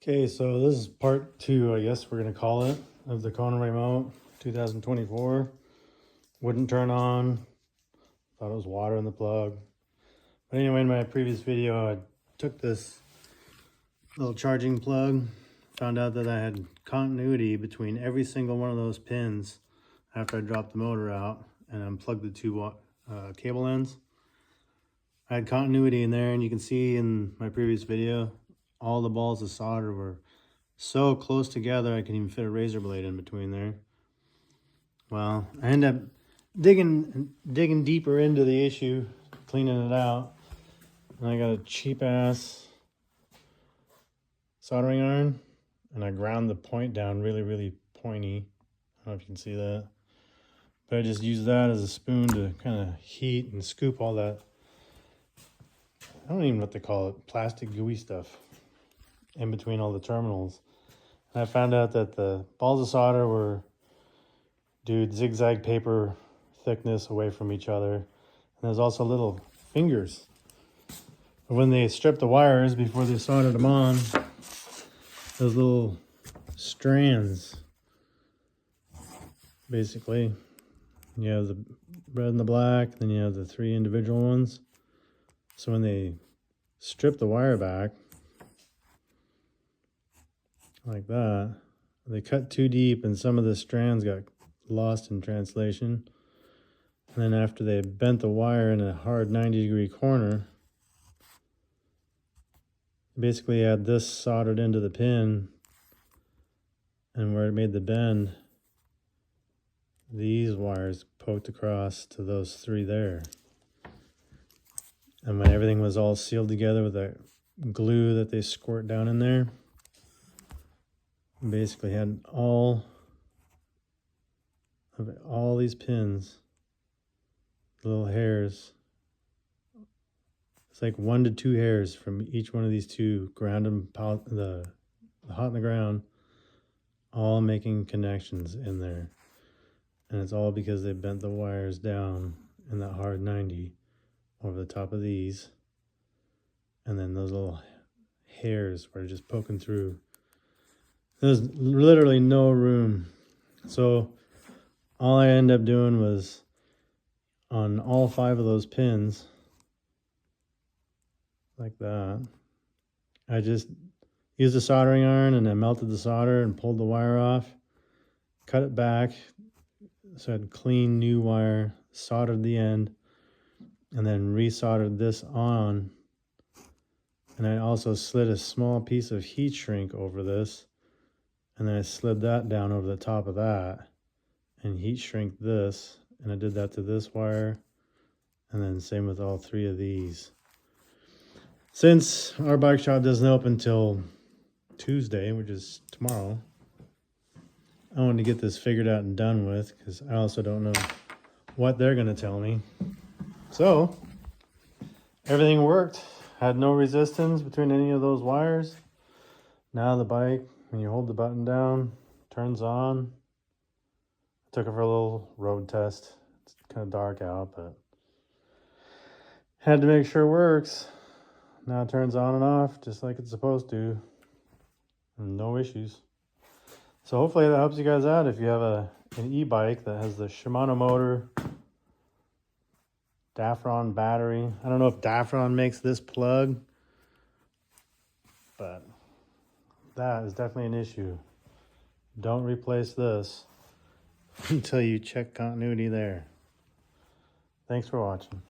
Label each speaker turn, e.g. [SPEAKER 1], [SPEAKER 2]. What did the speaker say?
[SPEAKER 1] Okay, so this is part 2, I guess we're gonna call it, of the Kona Remote 2024. Wouldn't turn on, thought it was water in the plug. But anyway, in my previous video, I took this little charging plug, found out that I had continuity between every single one of those pins after I dropped the motor out and unplugged the two cable ends. I had continuity in there, and you can see in my previous video, all the balls of solder were so close together I can even fit a razor blade in between there. Well, I ended up digging deeper into the issue, cleaning it out, and I got a cheap ass soldering iron, and I ground the point down really pointy. I don't know if you can see that, but I just used that as a spoon to kind of heat and scoop all that, I don't even know what they call it, plastic gooey stuff in between all the terminals. And I found out that the balls of solder were, zigzag paper thickness away from each other. And there's also little fingers. But when they stripped the wires before they soldered them on, those little strands, basically, you have the red and the black, then you have the 3 individual ones. So when they strip the wire back, like that, they cut too deep and some of the strands got lost in translation. And then after they bent the wire in a hard 90-degree corner, basically had this soldered into the pin, and where it made the bend, these wires poked across to those 3 there. And when everything was all sealed together with that glue that they squirt down in there, basically had all these pins, little hairs. It's like 1 to 2 hairs from each one of these 2, ground them, the hot in the ground, all making connections in there. And it's all because they bent the wires down in that hard 90 over the top of these. And then those little hairs were just poking through. There's literally no room. So all I ended up doing was, on all 5 of those pins, like that, I just used a soldering iron and I melted the solder and pulled the wire off, cut it back, so I had clean new wire, soldered the end, and then resoldered this on. And I also slid a small piece of heat shrink over this, and then I slid that down over the top of that and heat shrink this, and I did that to this wire, and then same with all 3 of these. Since our bike shop doesn't open till Tuesday, which is tomorrow, I wanted to get this figured out and done with, because I also don't know what they're going to tell me. So everything worked. Had no resistance between any of those wires. Now the bike, when you hold the button down, turns on. I took it for a little road test. It's kind of dark out, but had to make sure it works. Now it turns on and off just like it's supposed to. No issues. So hopefully that helps you guys out if you have an e-bike that has the Shimano motor, Dafron battery. I don't know if Dafron makes this plug, but that is definitely an issue. Don't replace this until you check continuity there. Thanks for watching.